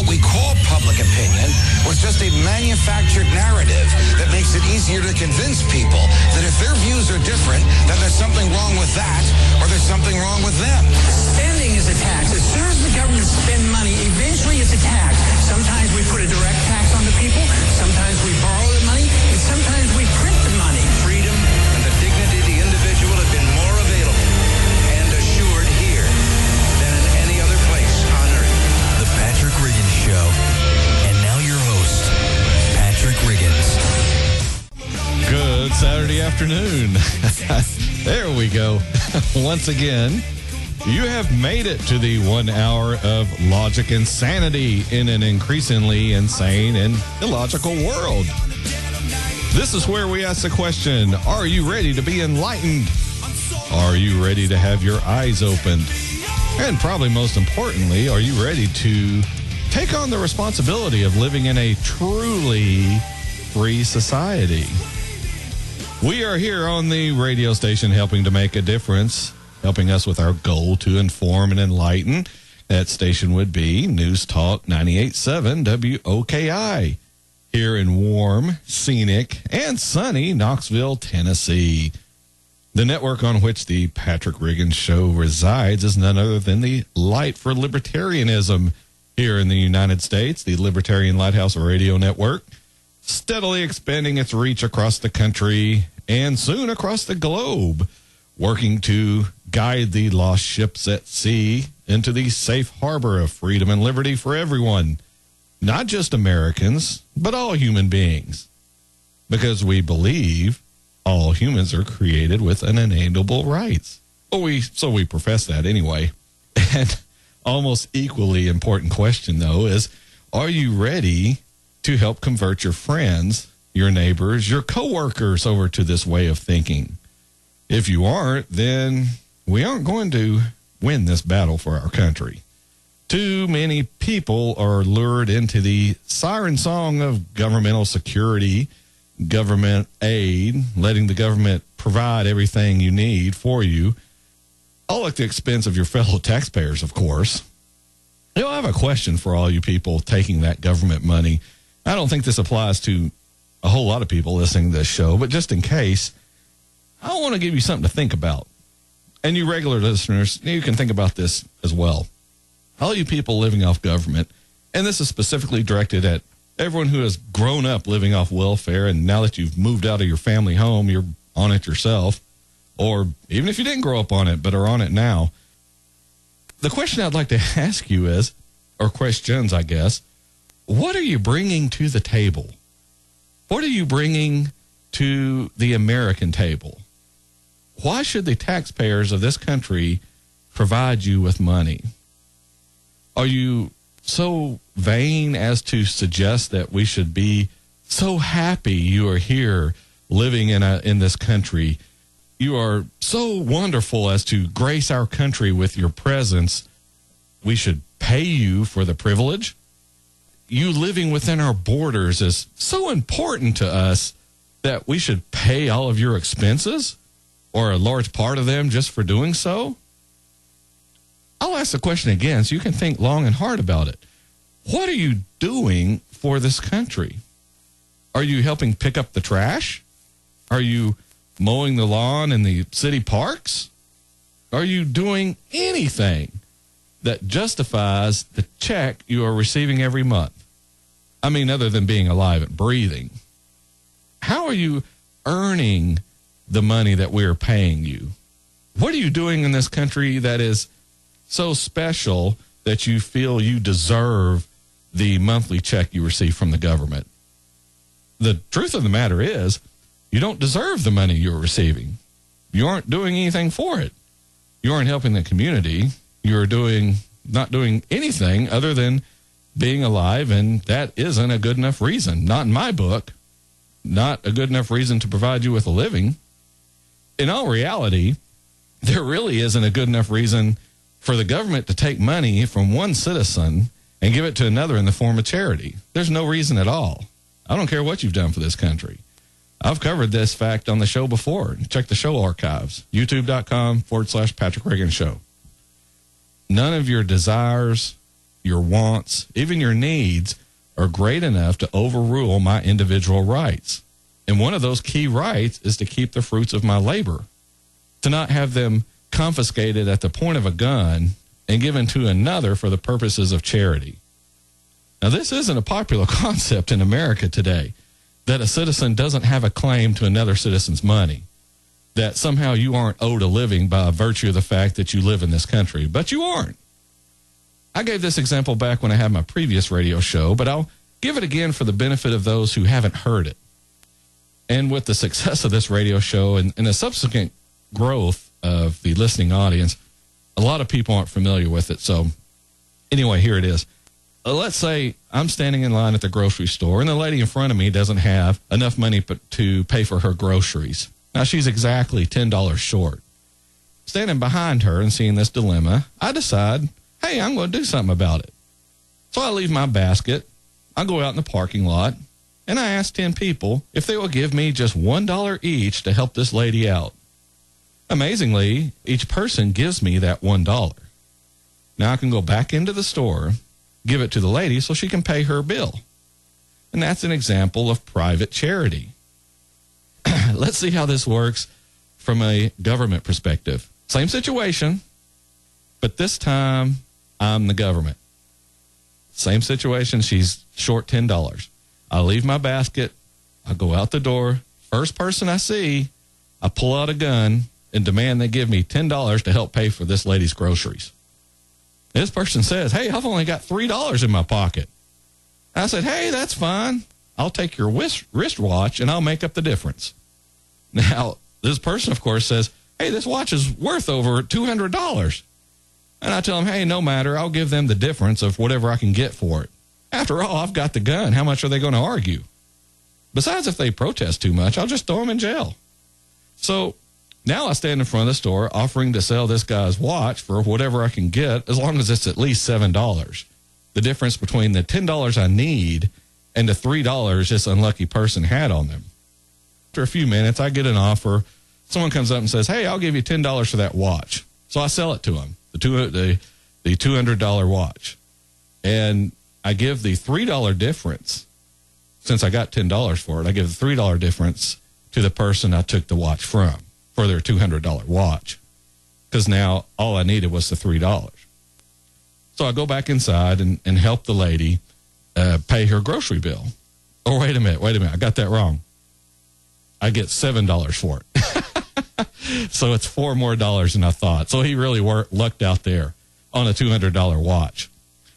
what we call public opinion was just a manufactured narrative that makes it easier to convince people that if their views are different, then there's something wrong with that, or there's something wrong with them. Spending is a tax. As soon as the government spends money, eventually it's a tax. Sometimes we put a direct tax on the people, sometimes we borrow the money, and sometimes we print the money. Freedom and the dignity of the individual have been more available and assured here than in any other place on earth. The Patrick Riggins Show. And now your host, Patrick Riggins. Good Saturday afternoon. There we go. Once again, you have made it to the 1 hour of logic and sanity in an increasingly insane and illogical world. This is where we ask the question, are you ready to be enlightened? Are you ready to have your eyes opened? And probably most importantly, are you ready to take on the responsibility of living in a truly free society? We are here on the radio station helping to make a difference, helping us with our goal to inform and enlighten. That station would be News Talk 98.7 WOKI here in warm, scenic, and sunny Knoxville, Tennessee. The network on which the Patrick Riggins Show resides is none other than the Light for Libertarianism here in the United States, the Libertarian Lighthouse Radio Network, steadily expanding its reach across the country and soon across the globe, working to guide the lost ships at sea into the safe harbor of freedom and liberty for everyone, not just Americans, but all human beings, because we believe all humans are created with unalienable rights. So we profess that anyway. And almost equally important question, though, is are you ready to help convert your friends, your neighbors, your coworkers over to this way of thinking? If you aren't, then we aren't going to win this battle for our country. Too many people are lured into the siren song of governmental security, government aid, letting the government provide everything you need for you, all at the expense of your fellow taxpayers, of course. You know, I have a question for all you people taking that government money. I don't think this applies to a whole lot of people listening to this show, but just in case, I want to give you something to think about. And you regular listeners, you can think about this as well. All you people living off government, and this is specifically directed at everyone who has grown up living off welfare, and now that you've moved out of your family home, you're on it yourself, or even if you didn't grow up on it but are on it now. The question I'd like to ask you is, or questions, I guess, what are you bringing to the table? What are you bringing to the American table? Why should the taxpayers of this country provide you with money? Are you so vain as to suggest that we should be so happy you are here living in this country? You are so wonderful as to grace our country with your presence. We should pay you for the privilege. You living within our borders is so important to us that we should pay all of your expenses, or a large part of them, just for doing so? I'll ask the question again so you can think long and hard about it. What are you doing for this country? Are you helping pick up the trash? Are you mowing the lawn in the city parks? Are you doing anything that justifies the check you are receiving every month? I mean, other than being alive and breathing. How are you earning the money that we are paying you? What are you doing in this country that is so special that you feel you deserve the monthly check you receive from the government? The truth of the matter is, you don't deserve the money you're receiving. You aren't doing anything for it. You aren't helping the community. You're not doing anything other than being alive, and that isn't a good enough reason. Not in my book. Not a good enough reason to provide you with a living. In all reality, there really isn't a good enough reason for the government to take money from one citizen and give it to another in the form of charity. There's no reason at all. I don't care what you've done for this country. I've covered this fact on the show before. Check the show archives, youtube.com/Patrick Riggins Show. None of your desires your wants, even your needs are great enough to overrule my individual rights. And one of those key rights is to keep the fruits of my labor, to not have them confiscated at the point of a gun and given to another for the purposes of charity. Now, this isn't a popular concept in America today, that a citizen doesn't have a claim to another citizen's money, that somehow you aren't owed a living by virtue of the fact that you live in this country, but you aren't. I gave this example back when I had my previous radio show, but I'll give it again for the benefit of those who haven't heard it. And with the success of this radio show and the subsequent growth of the listening audience, a lot of people aren't familiar with it. So anyway, here it is. Let's say I'm standing in line at the grocery store and the lady in front of me doesn't have enough money to pay for her groceries. Now, she's exactly $10 short. Standing behind her and seeing this dilemma, I decide, hey, I'm going to do something about it. So I leave my basket, I go out in the parking lot, and I ask 10 people if they will give me just $1 each to help this lady out. Amazingly, each person gives me that $1. Now I can go back into the store, give it to the lady so she can pay her bill. And that's an example of private charity. Let's see how this works from a government perspective. Same situation, but this time I'm the government. Same situation, she's short $10. I leave my basket, I go out the door, first person I see, I pull out a gun and demand they give me $10 to help pay for this lady's groceries. This person says, hey, I've only got $3 in my pocket. I said, hey, that's fine. I'll take your wristwatch and I'll make up the difference. Now, this person, of course, says, hey, this watch is worth over $200. And I tell them, hey, no matter, I'll give them the difference of whatever I can get for it. After all, I've got the gun. How much are they going to argue? Besides, if they protest too much, I'll just throw them in jail. So now I stand in front of the store offering to sell this guy's watch for whatever I can get, as long as it's at least $7. The difference between the $10 I need and the $3 this unlucky person had on them. After a few minutes, I get an offer. Someone comes up and says, hey, I'll give you $10 for that watch. So I sell it to him, the $200 watch. And I give the $3 difference, since I got $10 for it, I give the $3 difference to the person I took the watch from for their $200 watch, because now all I needed was the $3. So I go back inside and help the lady pay her grocery bill. Oh, wait a minute, I got that wrong. I get $7 for it. So it's $4 more than I thought. So he really lucked out there on a $200 watch.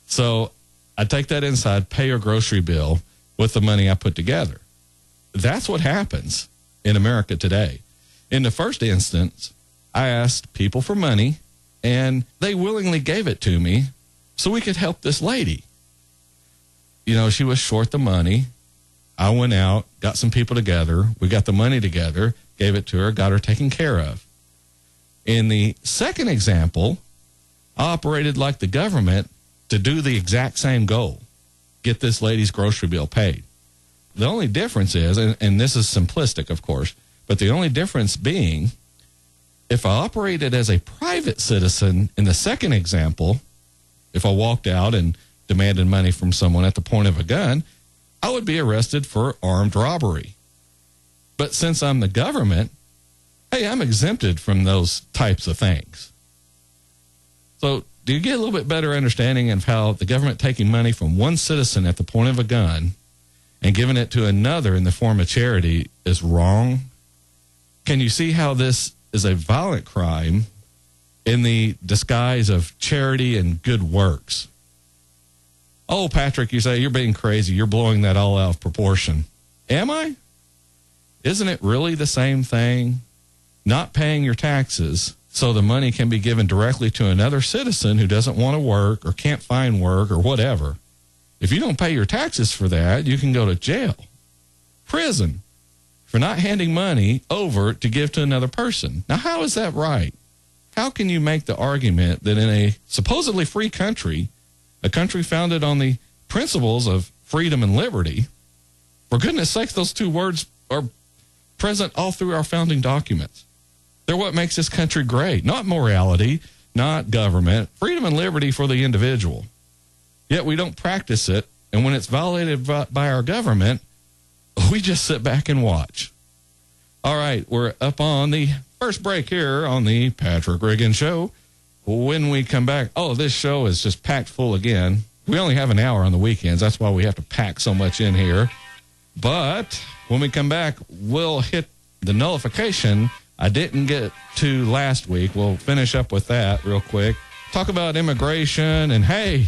So I take that inside, pay her grocery bill with the money I put together. That's what happens in America today. In the first instance, I asked people for money, and they willingly gave it to me so we could help this lady. You know, she was short the money. I went out, got some people together. We got the money together, gave it to her, got her taken care of. In the second example, I operated like the government to do the exact same goal, get this lady's grocery bill paid. The only difference is, and this is simplistic, of course, but the only difference being, if I operated as a private citizen in the second example, if I walked out and demanded money from someone at the point of a gun, I would be arrested for armed robbery. But since I'm the government, hey, I'm exempted from those types of things. So do you get a little bit better understanding of how the government taking money from one citizen at the point of a gun and giving it to another in the form of charity is wrong? Can you see how this is a violent crime in the disguise of charity and good works? Oh, Patrick, you say you're being crazy. You're blowing that all out of proportion. Am I? Isn't it really the same thing? Not paying your taxes so the money can be given directly to another citizen who doesn't want to work or can't find work or whatever. If you don't pay your taxes for that, you can go to jail, prison, for not handing money over to give to another person. Now, how is that right? How can you make the argument that in a supposedly free country, a country founded on the principles of freedom and liberty, for goodness sakes, those two words are present all through our founding documents. They're what makes this country great, not morality, not government, freedom and liberty for the individual. yet we don't practice it. And when it's violated by our government, we just sit back and watch. All right, we're up on the first break here on the Patrick Riggin Show. When we come back, this show is just packed full again. We only have an hour on the weekends. That's why we have to pack so much in here. But when we come back, we'll hit the nullification I didn't get to last week. We'll finish up with that real quick. Talk about immigration. And, hey,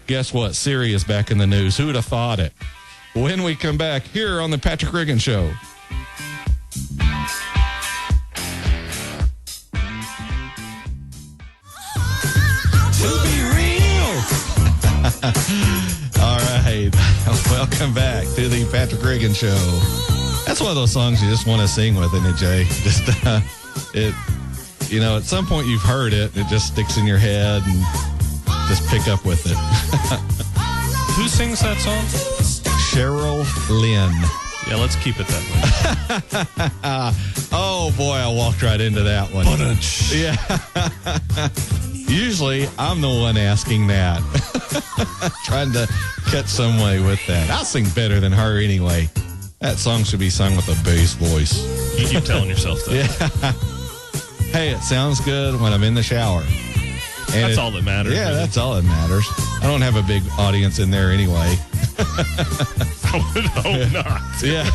guess what? Syria is back in the news. Who would have thought it? When we come back here on the Patrick Riggin Show. To be real. All right. Welcome back to the Patrick Riggin Show. That's one of those songs you just want to sing with, isn't it, Jay? Just, at some point you've heard it. It just sticks in your head and just pick up with it. Who sings that song? Cheryl Lynn. Yeah, let's keep it that way. Oh, boy, I walked right into that one. Yeah. Usually, I'm the one asking that. Trying to catch some way with that. I'll sing better than her anyway. That song should be sung with a bass voice. You keep telling yourself that. Yeah. Hey, it sounds good when I'm in the shower. And That's all that matters. Yeah, that's all that matters. I don't have a big audience in there anyway. I would hope not. Yeah.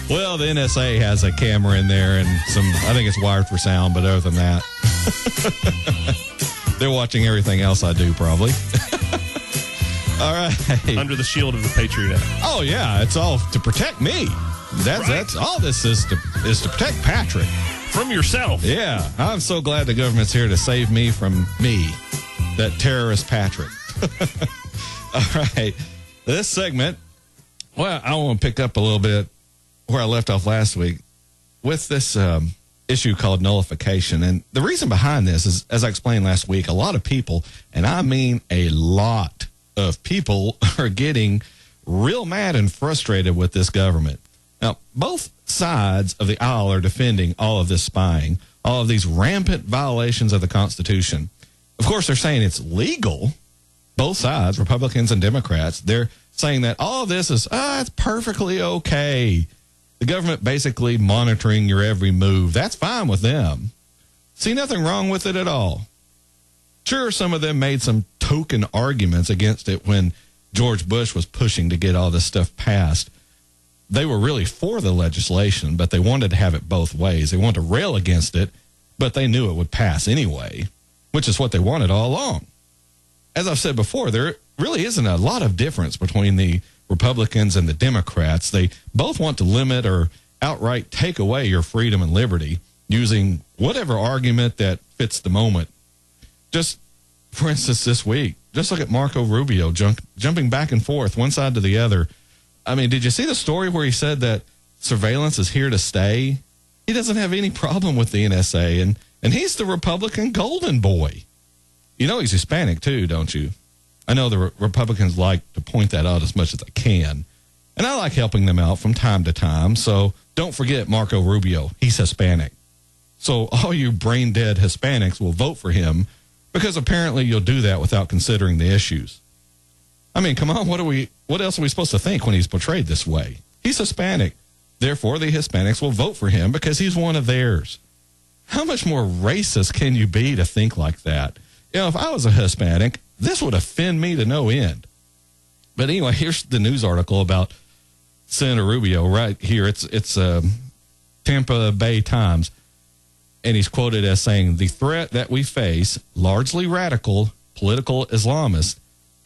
Well, the NSA has a camera in there and I think it's wired for sound, but other than that, they're watching everything else I do probably. All right. Under the shield of the Patriot Act. Oh, yeah. It's all to protect me. That's all this is to protect Patrick. From yourself. Yeah. I'm so glad the government's here to save me from me, that terrorist Patrick. All right. This segment, well, I want to pick up a little bit where I left off last week with this issue called nullification. And the reason behind this is, as I explained last week, a lot of people, and I mean a lot of people, are getting real mad and frustrated with this government. Now, both sides of the aisle are defending all of this spying, all of these rampant violations of the Constitution. Of course, they're saying it's legal. Both sides, Republicans and Democrats, they're saying that all of this is it's perfectly okay. The government basically monitoring your every move. That's fine with them. See nothing wrong with it at all. Sure, some of them made some token arguments against it when George Bush was pushing to get all this stuff passed. They were really for the legislation, but they wanted to have it both ways. They wanted to rail against it, but they knew it would pass anyway, which is what they wanted all along. As I've said before, there really isn't a lot of difference between the Republicans and the Democrats. They both want to limit or outright take away your freedom and liberty using whatever argument that fits the moment. Just, for instance, this week, just look at Marco Rubio jumping back and forth, one side to the other. I mean, did you see the story where he said that surveillance is here to stay? He doesn't have any problem with the NSA, and he's the Republican golden boy. You know he's Hispanic, too, don't you? I know the Republicans like to point that out as much as they can, and I like helping them out from time to time, so don't forget Marco Rubio. He's Hispanic. So all you brain-dead Hispanics will vote for him because apparently you'll do that without considering the issues. I mean, come on, what else are we supposed to think when he's portrayed this way? He's Hispanic. Therefore, the Hispanics will vote for him because he's one of theirs. How much more racist can you be to think like that? You know, if I was a Hispanic, this would offend me to no end. But anyway, here's the news article about Senator Rubio right here. It's Tampa Bay Times, and he's quoted as saying, "The threat that we face, largely radical political Islamists,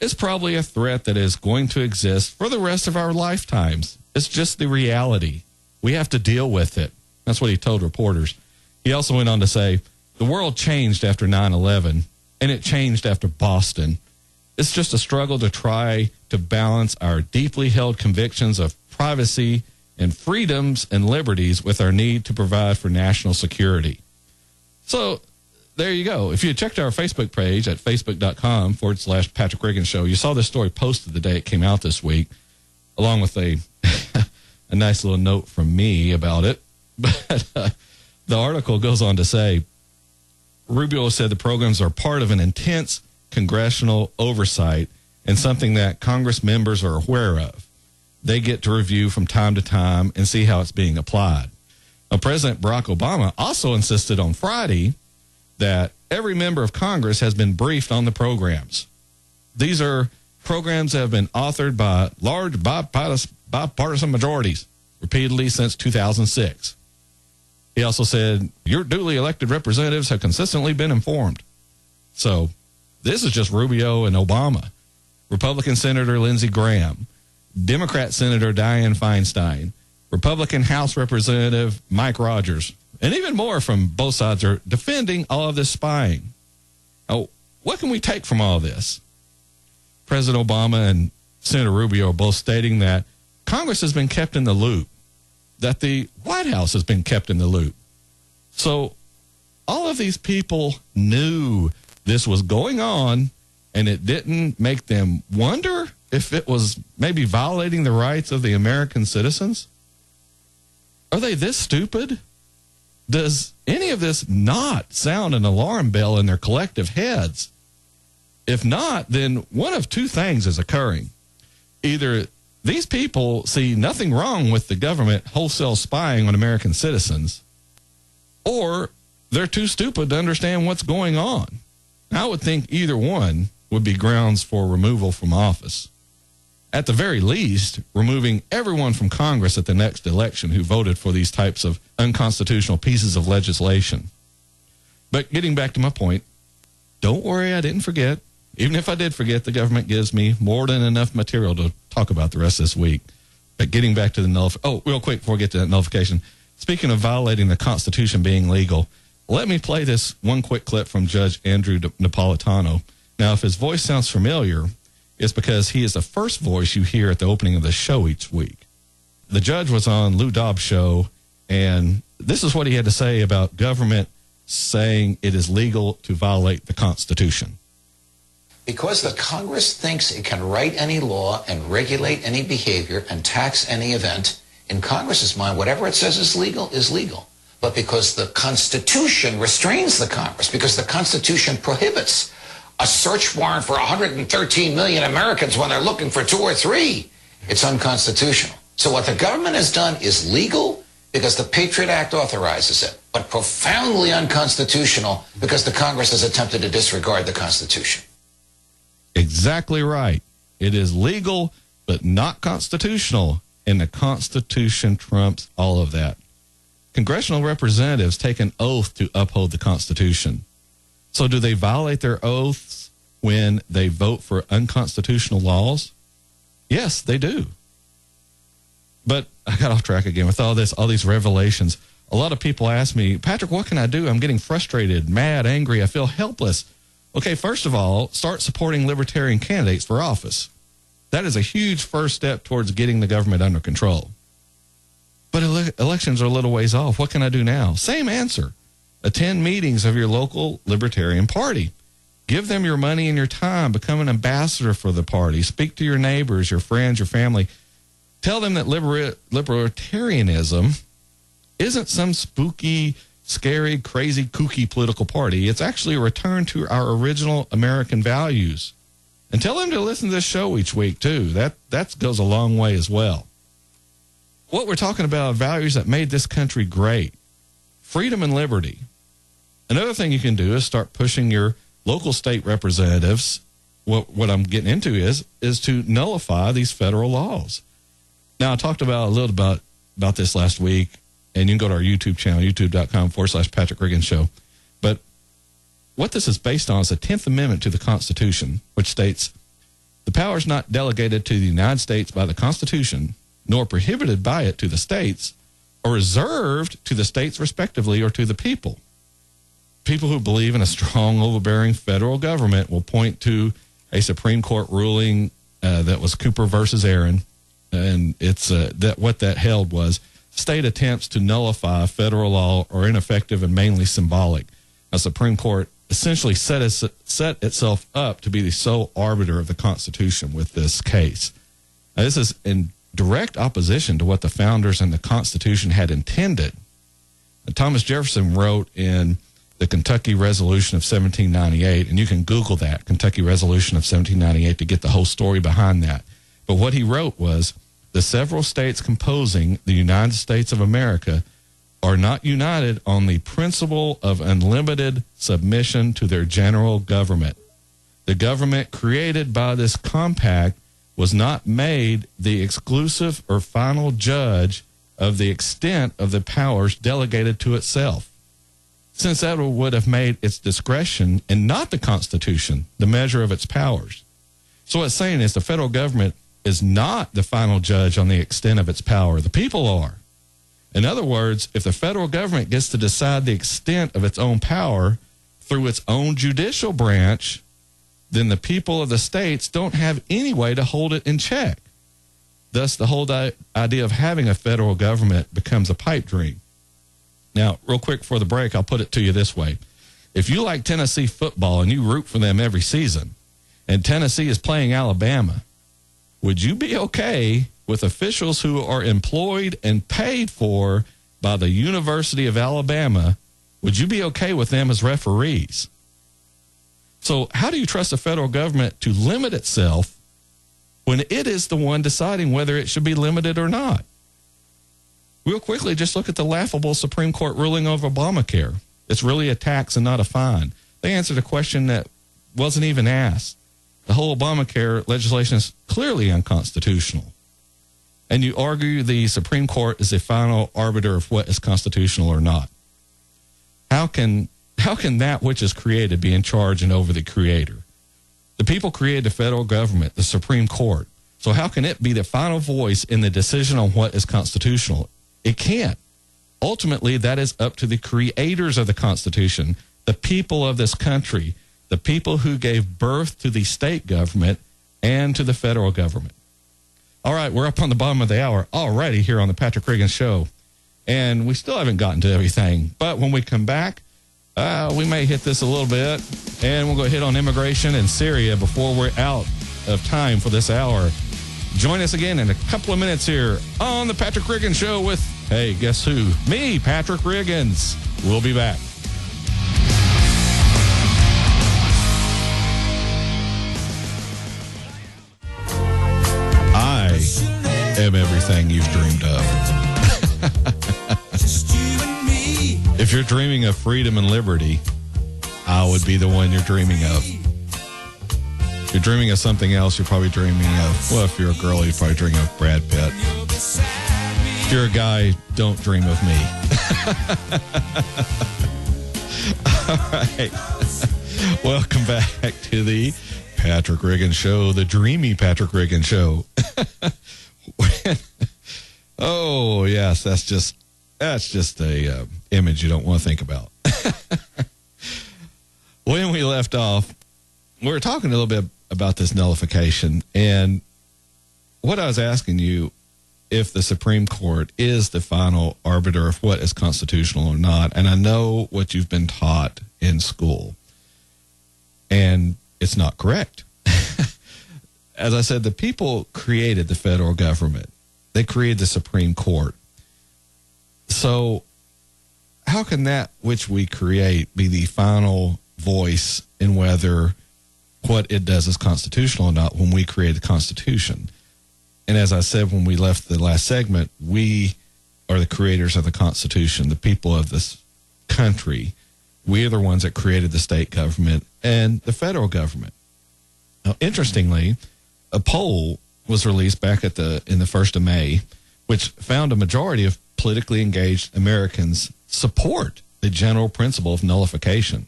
is probably a threat that is going to exist for the rest of our lifetimes. It's just the reality. We have to deal with it." That's what he told reporters. He also went on to say, "The world changed after 9/11, and it changed after Boston. It's just a struggle to try to balance our deeply held convictions of privacy and freedoms and liberties with our need to provide for national security." So there you go. If you checked our Facebook page at facebook.com/Patrick Riggin Show, you saw this story posted the day it came out this week, along with a nice little note from me about it. But the article goes on to say, Rubio said the programs are part of an intense congressional oversight and something that Congress members are aware of. They get to review from time to time and see how it's being applied. Now, President Barack Obama also insisted on Friday that every member of Congress has been briefed on the programs. These are programs that have been authored by large bipartisan majorities repeatedly since 2006. He also said, your duly elected representatives have consistently been informed. So this is just Rubio and Obama. Republican Senator Lindsey Graham, Democrat Senator Dianne Feinstein, Republican House Representative Mike Rogers, and even more from both sides are defending all of this spying. Now, what can we take from all of this? President Obama and Senator Rubio are both stating that Congress has been kept in the loop, that the White House has been kept in the loop. So all of these people knew this was going on, and it didn't make them wonder if it was maybe violating the rights of the American citizens? Are they this stupid? Does any of this not sound an alarm bell in their collective heads? If not, then one of two things is occurring. Either these people see nothing wrong with the government wholesale spying on American citizens, or they're too stupid to understand what's going on. I would think either one would be grounds for removal from office. At the very least, removing everyone from Congress at the next election who voted for these types of unconstitutional pieces of legislation. But getting back to my point, don't worry, I didn't forget. Even if I did forget, the government gives me more than enough material to talk about the rest of this week. But getting back to the nullification. Oh, real quick before we get to that nullification. Speaking of violating the Constitution being legal, let me play this one quick clip from Judge Andrew Napolitano. Now, if his voice sounds familiar, it's because he is the first voice you hear at the opening of the show each week. The judge was on Lou Dobbs' show, and this is what he had to say about government saying it is legal to violate the Constitution. Because the Congress thinks it can write any law and regulate any behavior and tax any event, in Congress's mind, whatever it says is legal is legal. But because the Constitution restrains the Congress, because the Constitution prohibits a search warrant for 113 million Americans when they're looking for 2 or 3, it's unconstitutional. So what the government has done is legal because the Patriot Act authorizes it, but profoundly unconstitutional because the Congress has attempted to disregard the Constitution. Exactly right. It is legal, but not constitutional, and the Constitution trumps all of that. Congressional representatives take an oath to uphold the Constitution. So do they violate their oaths when they vote for unconstitutional laws? Yes, they do. But I got off track again with all these revelations. A lot of people ask me, Patrick, what can I do? I'm getting frustrated, mad, angry. I feel helpless. Okay, first of all, start supporting libertarian candidates for office. That is a huge first step towards getting the government under control. But elections are a little ways off. What can I do now? Same answer. Attend meetings of your local libertarian party. Give them your money and your time. Become an ambassador for the party. Speak to your neighbors, your friends, your family. Tell them that libertarianism isn't some spooky, scary, crazy, kooky political party. It's actually a return to our original American values. And tell them to listen to this show each week, too. That goes a long way as well. What we're talking about are values that made this country great. Freedom and liberty. Another thing you can do is start pushing your local state representatives. What I'm getting into is to nullify these federal laws. Now, I talked about a little about this last week, and you can go to our YouTube channel, youtube.com/Patrick Riggins Show. But what this is based on is the 10th Amendment to the Constitution, which states, the powers not delegated to the United States by the Constitution, nor prohibited by it to the states, are reserved to the states respectively or to the people. People who believe in a strong, overbearing federal government will point to a Supreme Court ruling that was Cooper versus Aaron, and it's that what that held was state attempts to nullify federal law are ineffective and mainly symbolic. The Supreme Court essentially set itself up to be the sole arbiter of the Constitution with this case. Now, this is in direct opposition to what the founders and the Constitution had intended. Thomas Jefferson wrote in the Kentucky Resolution of 1798, and you can Google that, Kentucky Resolution of 1798, to get the whole story behind that. But what he wrote was, the several states composing the United States of America are not united on the principle of unlimited submission to their general government. The government created by this compact was not made the exclusive or final judge of the extent of the powers delegated to itself, since that would have made its discretion and not the Constitution the measure of its powers. So what it's saying is the federal government is not the final judge on the extent of its power. The people are. In other words, if the federal government gets to decide the extent of its own power through its own judicial branch, then the people of the states don't have any way to hold it in check. Thus, the whole idea of having a federal government becomes a pipe dream. Now, real quick before the break, I'll put it to you this way. If you like Tennessee football and you root for them every season, and Tennessee is playing Alabama, would you be okay with officials who are employed and paid for by the University of Alabama? Would you be okay with them as referees? So how do you trust the federal government to limit itself when it is the one deciding whether it should be limited or not? Real quickly, just look at the laughable Supreme Court ruling over Obamacare. It's really a tax and not a fine. They answered a question that wasn't even asked. The whole Obamacare legislation is clearly unconstitutional. And you argue the Supreme Court is the final arbiter of what is constitutional or not. How can that which is created be in charge and over the creator? The people created the federal government, the Supreme Court. So how can it be the final voice in the decision on what is constitutional? It can't. Ultimately, that is up to the creators of the Constitution, the people of this country, the people who gave birth to the state government and to the federal government. All right, we're up on the bottom of the hour already here on the Patrick Riggin Show, and we still haven't gotten to everything. But when we come back, we may hit this a little bit, and we'll go hit on immigration in Syria before we're out of time for this hour. Join us again in a couple of minutes here on the Patrick Riggin Show with, hey, guess who? Me, Patrick Riggins. We'll be back. I am everything you've dreamed of. If you're dreaming of freedom and liberty, I would be the one you're dreaming of. If you're dreaming of something else, you're probably dreaming of, well, if you're a girl, you're probably dreaming of Brad Pitt. If you're a guy, don't dream of me. All right. Welcome back to the Patrick Riggin Show, the dreamy Patrick Riggin Show. Oh, yes, that's just a image you don't want to think about. When we left off, we were talking a little bit about this nullification, and what I was asking you, if the Supreme Court is the final arbiter of what is constitutional or not, and I know what you've been taught in school, and it's not correct. As I said, the people created the federal government. They created the Supreme Court. So how can that which we create be the final voice in whether what it does is constitutional or not when we create the Constitution? And as I said when we left the last segment, we are the creators of the Constitution, the people of this country. We are the ones that created the state government and the federal government. Now, interestingly, a poll was released back in the 1st of May, which found a majority of politically engaged Americans support the general principle of nullification.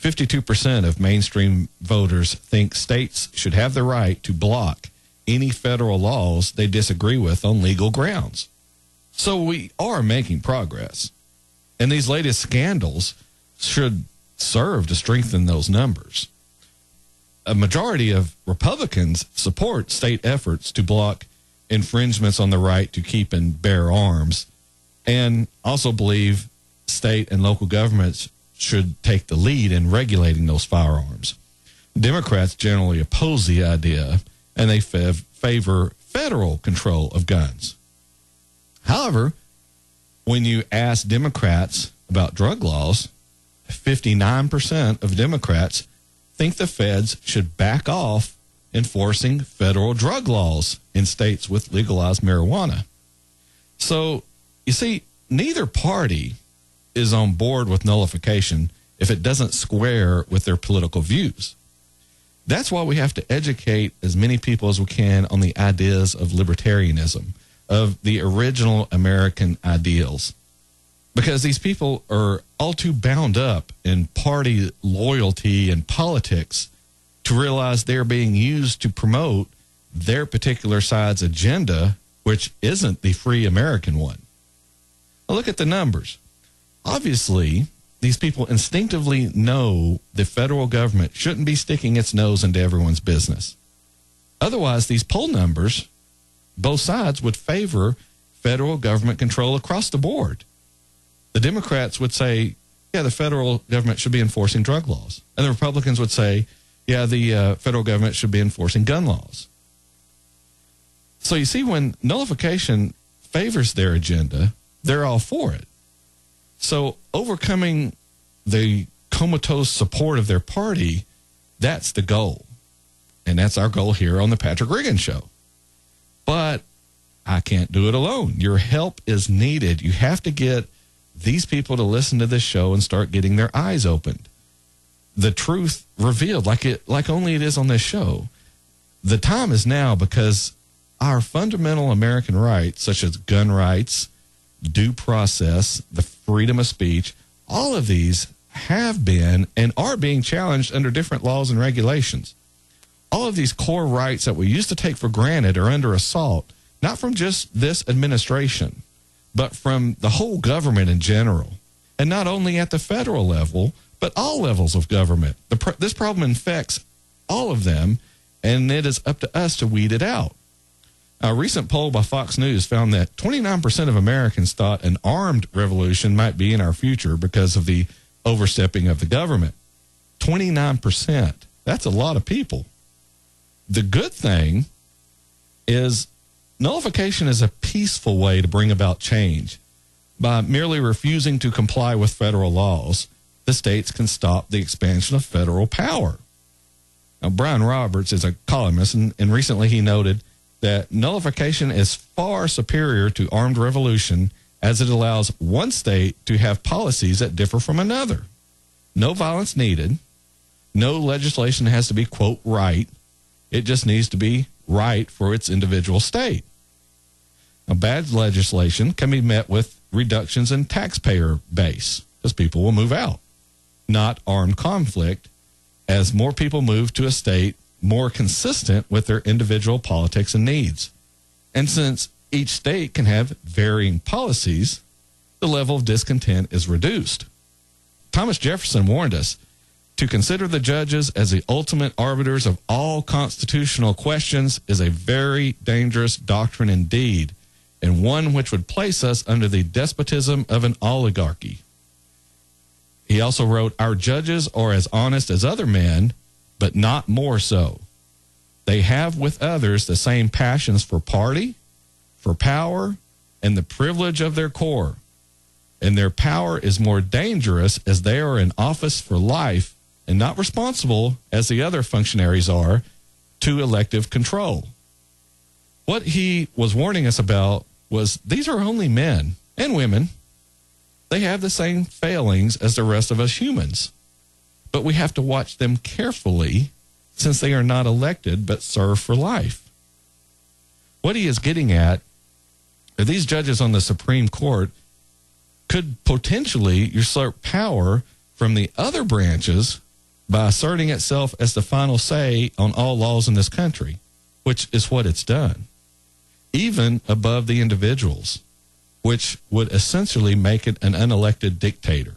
52% of mainstream voters think states should have the right to block any federal laws they disagree with on legal grounds. So we are making progress. And these latest scandals should serve to strengthen those numbers. A majority of Republicans support state efforts to block infringements on the right to keep and bear arms, and also believe state and local governments should take the lead in regulating those firearms. Democrats generally oppose the idea, and they favor federal control of guns. However, when you ask Democrats about drug laws, 59% of Democrats think the feds should back off enforcing federal drug laws in states with legalized marijuana. So, you see, neither party is on board with nullification if it doesn't square with their political views. That's why we have to educate as many people as we can on the ideas of libertarianism, of the original American ideals. Because these people are all too bound up in party loyalty and politics to realize they're being used to promote their particular side's agenda, which isn't the free American one. Now look at the numbers. Obviously, these people instinctively know the federal government shouldn't be sticking its nose into everyone's business. Otherwise, these poll numbers, both sides would favor federal government control across the board. The Democrats would say, yeah, the federal government should be enforcing drug laws. And the Republicans would say, yeah, the federal government should be enforcing gun laws. So you see, when nullification favors their agenda, they're all for it. So overcoming the comatose support of their party, that's the goal. And that's our goal here on the Patrick Riggin Show. But I can't do it alone. Your help is needed. You have to get these people to listen to this show and start getting their eyes opened. The truth revealed, like only it is on this show. The time is now, because our fundamental American rights, such as gun rights, due process, the freedom of speech, all of these have been and are being challenged under different laws and regulations. All of these core rights that we used to take for granted are under assault, not from just this administration, but from the whole government in general. And not only at the federal level, but all levels of government. This problem infects all of them, and it is up to us to weed it out. A recent poll by Fox News found that 29% of Americans thought an armed revolution might be in our future because of the overstepping of the government. 29%. That's a lot of people. The good thing is nullification is a peaceful way to bring about change. By merely refusing to comply with federal laws, the states can stop the expansion of federal power. Now, Brian Roberts is a columnist, and recently he noted that nullification is far superior to armed revolution, as it allows one state to have policies that differ from another. No violence needed. No legislation has to be, quote, right. It just needs to be right for its individual state. Now, bad legislation can be met with reductions in taxpayer base, because people will move out. Not armed conflict, as more people move to a state more consistent with their individual politics and needs. And since each state can have varying policies, the level of discontent is reduced. Thomas Jefferson warned us to consider the judges as the ultimate arbiters of all constitutional questions is a very dangerous doctrine indeed, and one which would place us under the despotism of an oligarchy. He also wrote, our judges are as honest as other men, but not more so. They have with others the same passions for party, for power, and the privilege of their core. And their power is more dangerous as they are in office for life and not responsible, as the other functionaries are, to elective control. What he was warning us about was these are only men and women. They have the same failings as the rest of us humans. But we have to watch them carefully, since they are not elected but serve for life. What he is getting at are these judges on the Supreme Court could potentially usurp power from the other branches by asserting itself as the final say on all laws in this country, which is what it's done, even above the individuals, which would essentially make it an unelected dictator.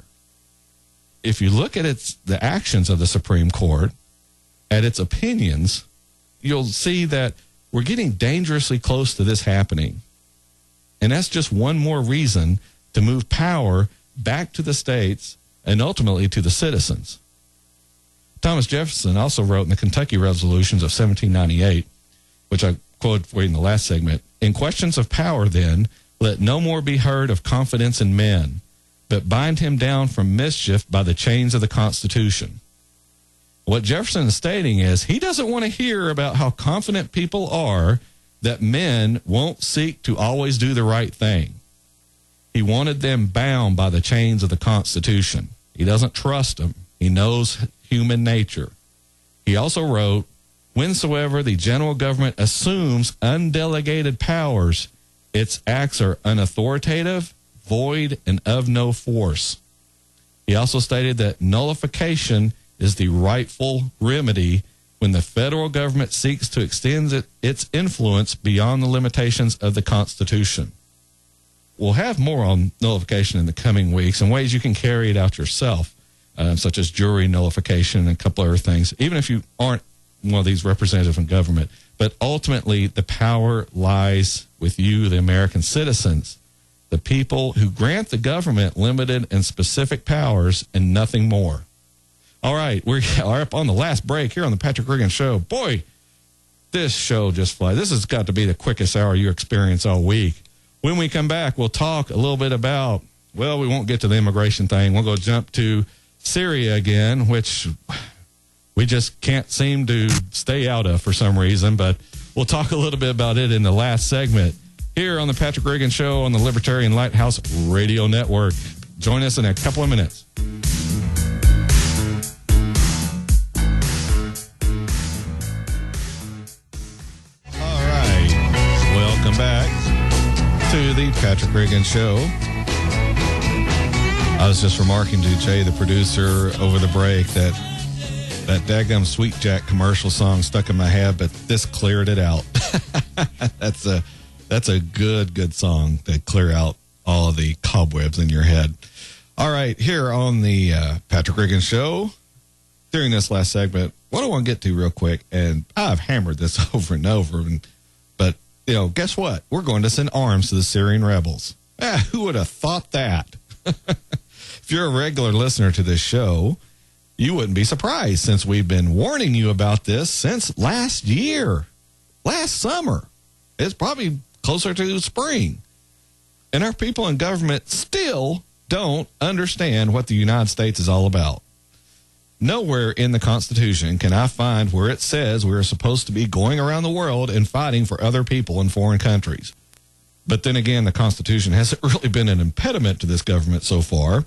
If you look at the actions of the Supreme Court, at its opinions, you'll see that we're getting dangerously close to this happening. And that's just one more reason to move power back to the states and ultimately to the citizens. Thomas Jefferson also wrote in the Kentucky Resolutions of 1798, which I quoted for you in the last segment, in questions of power, then, let no more be heard of confidence in men, but bind him down from mischief by the chains of the Constitution. What Jefferson is stating is he doesn't want to hear about how confident people are that men won't seek to always do the right thing. He wanted them bound by the chains of the Constitution. He doesn't trust them. He knows human nature. He also wrote, whensoever the general government assumes undelegated powers, its acts are unauthoritative, void, and of no force. He also stated that nullification is the rightful remedy when the federal government seeks to extend its influence beyond the limitations of the Constitution. We'll have more on nullification in the coming weeks and ways you can carry it out yourself, such as jury nullification and a couple other things, even if you aren't one of these representatives in government. But ultimately, the power lies with you, the American citizens, the people who grant the government limited and specific powers and nothing more. All right, we are up on the last break here on the Patrick Riggin Show. Boy, this show just flies. This has got to be the quickest hour you experience all week. When we come back, we'll talk a little bit about, well, we won't get to the immigration thing. We'll go jump to Syria again, which we just can't seem to stay out of for some reason, but we'll talk a little bit about it in the last segment here on the Patrick Riggin Show on the Libertarian Lighthouse Radio Network. Join us in a couple of minutes. All right. Welcome back to the Patrick Riggin Show. I was just remarking to Jay, the producer, over the break that daggum Sweet Jack commercial song stuck in my head, but this cleared it out. That's a good song to clear out all of the cobwebs in your head. All right, here on the Patrick Riggin Show, during this last segment, what I want to get to real quick, and I've hammered this over and over, but guess what? We're going to send arms to the Syrian rebels. Who would have thought that? If you're a regular listener to this show, you wouldn't be surprised, since we've been warning you about this since last year, last summer. It's probably closer to spring. And our people in government still don't understand what the United States is all about. Nowhere in the Constitution can I find where it says we're supposed to be going around the world and fighting for other people in foreign countries. But then again, the Constitution hasn't really been an impediment to this government so far.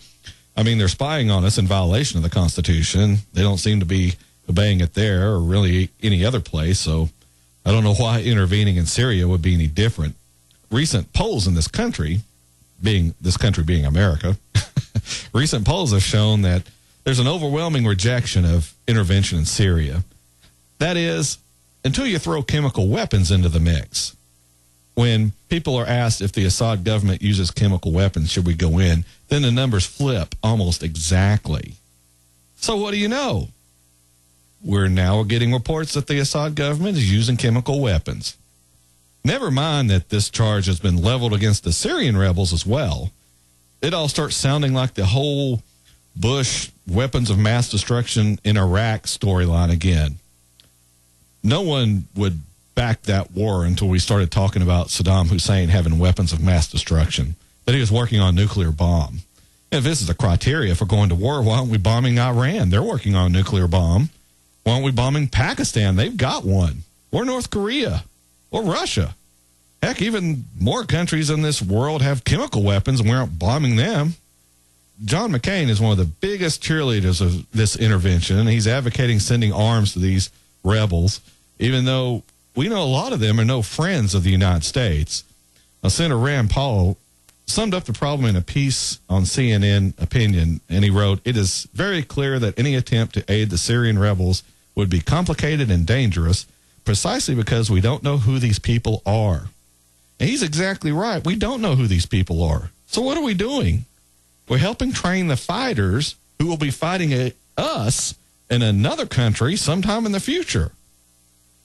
I mean, they're spying on us in violation of the Constitution. They don't seem to be obeying it there or really any other place. So I don't know why intervening in Syria would be any different. Recent polls in this country, being America, recent polls have shown that there's an overwhelming rejection of intervention in Syria. That is, until you throw chemical weapons into the mix. When people are asked if the Assad government uses chemical weapons, should we go in, then the numbers flip almost exactly. So what do you know? We're now getting reports that the Assad government is using chemical weapons. Never mind that this charge has been leveled against the Syrian rebels as well. It all starts sounding like the whole Bush weapons of mass destruction in Iraq storyline again. No one would back that war until we started talking about Saddam Hussein having weapons of mass destruction, that he was working on a nuclear bomb. If this is the criteria for going to war, why aren't we bombing Iran? They're working on a nuclear bomb. Why aren't we bombing Pakistan? They've got one. Or North Korea. Or Russia. Heck, even more countries in this world have chemical weapons and we aren't bombing them. John McCain is one of the biggest cheerleaders of this intervention, and he's advocating sending arms to these rebels, even though we know a lot of them are no friends of the United States. Senator Rand Paul summed up the problem in a piece on CNN Opinion, and he wrote, "It is very clear that any attempt to aid the Syrian rebels would be complicated and dangerous, precisely because we don't know who these people are." And he's exactly right. We don't know who these people are. So what are we doing? We're helping train the fighters who will be fighting us in another country sometime in the future.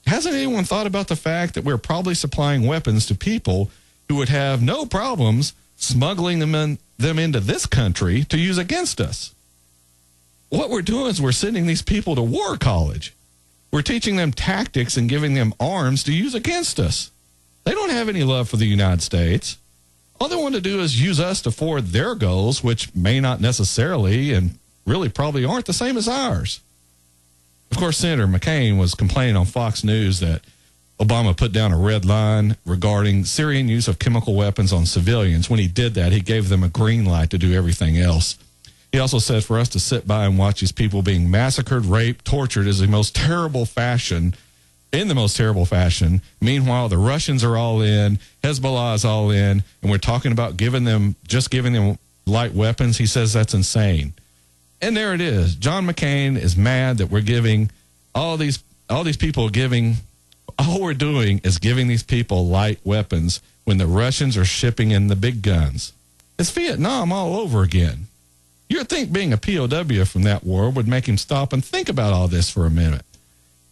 Hasn't anyone thought about the fact that we're probably supplying weapons to people who would have no problems smuggling them into this country to use against us? What we're doing is we're sending these people to war college. We're teaching them tactics and giving them arms to use against us. They don't have any love for the United States. All they want to do is use us to forward their goals, which may not necessarily and really probably aren't the same as ours. Of course, Senator McCain was complaining on Fox News that Obama put down a red line regarding Syrian use of chemical weapons on civilians. When he did that, he gave them a green light to do everything else. He also said for us to sit by and watch these people being massacred, raped, tortured is in the most terrible fashion. Meanwhile, the Russians are all in, Hezbollah is all in, and we're talking about giving them light weapons. He says that's insane. And there it is. John McCain is mad that we're giving all these people all we're doing is giving these people light weapons when the Russians are shipping in the big guns. It's Vietnam all over again. You'd think being a POW from that war would make him stop and think about all this for a minute.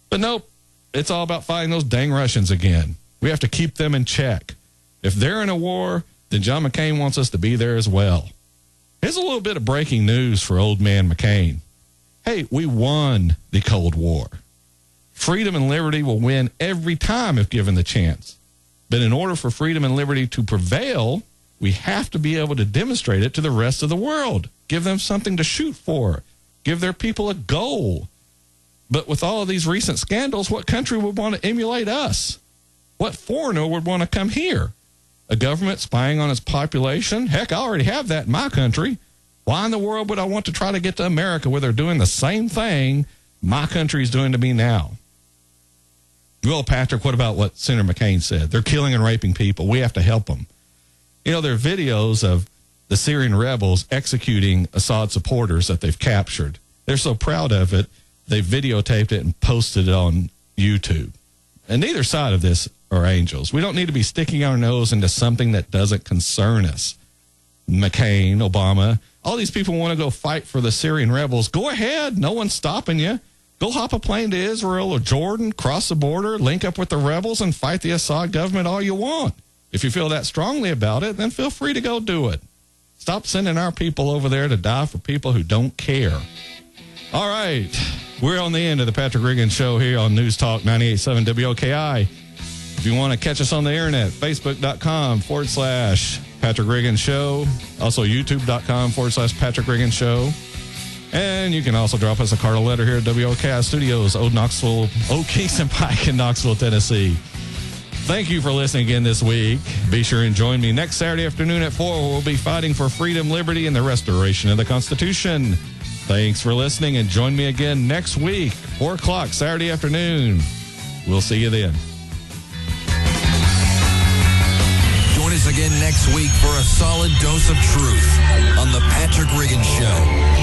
But nope, it's all about fighting those dang Russians again. We have to keep them in check. If they're in a war, then John McCain wants us to be there as well. Here's a little bit of breaking news for old man McCain. Hey, we won the Cold War. Freedom and liberty will win every time if given the chance. But in order for freedom and liberty to prevail, we have to be able to demonstrate it to the rest of the world. Give them something to shoot for. Give their people a goal. But with all of these recent scandals, what country would want to emulate us? What foreigner would want to come here? A government spying on its population? Heck, I already have that in my country. Why in the world would I want to try to get to America where they're doing the same thing my country is doing to me now? Well, Patrick, what about what Senator McCain said? They're killing and raping people. We have to help them. You know, there are videos of the Syrian rebels executing Assad supporters that they've captured. They're so proud of it, they've videotaped it and posted it on YouTube. And neither side of this are angels. We don't need to be sticking our nose into something that doesn't concern us. McCain, Obama, all these people want to go fight for the Syrian rebels. Go ahead. No one's stopping you. Go hop a plane to Israel or Jordan, cross the border, link up with the rebels, and fight the Assad government all you want. If you feel that strongly about it, then feel free to go do it. Stop sending our people over there to die for people who don't care. All right. We're on the end of the Patrick Riggins Show here on News Talk 98.7 WOKI. If you want to catch us on the internet, facebook.com/Patrick Riggins Show. Also, youtube.com/Patrick Riggins Show. And you can also drop us a card or letter here at WOKI Studios, Old Keys and Pike in Knoxville, Tennessee. Thank you for listening again this week. Be sure and join me next Saturday afternoon at 4, where we'll be fighting for freedom, liberty, and the restoration of the Constitution. Thanks for listening, and join me again next week, 4 o'clock Saturday afternoon. We'll see you then. Join us again next week for a solid dose of truth on the Patrick Riggins Show.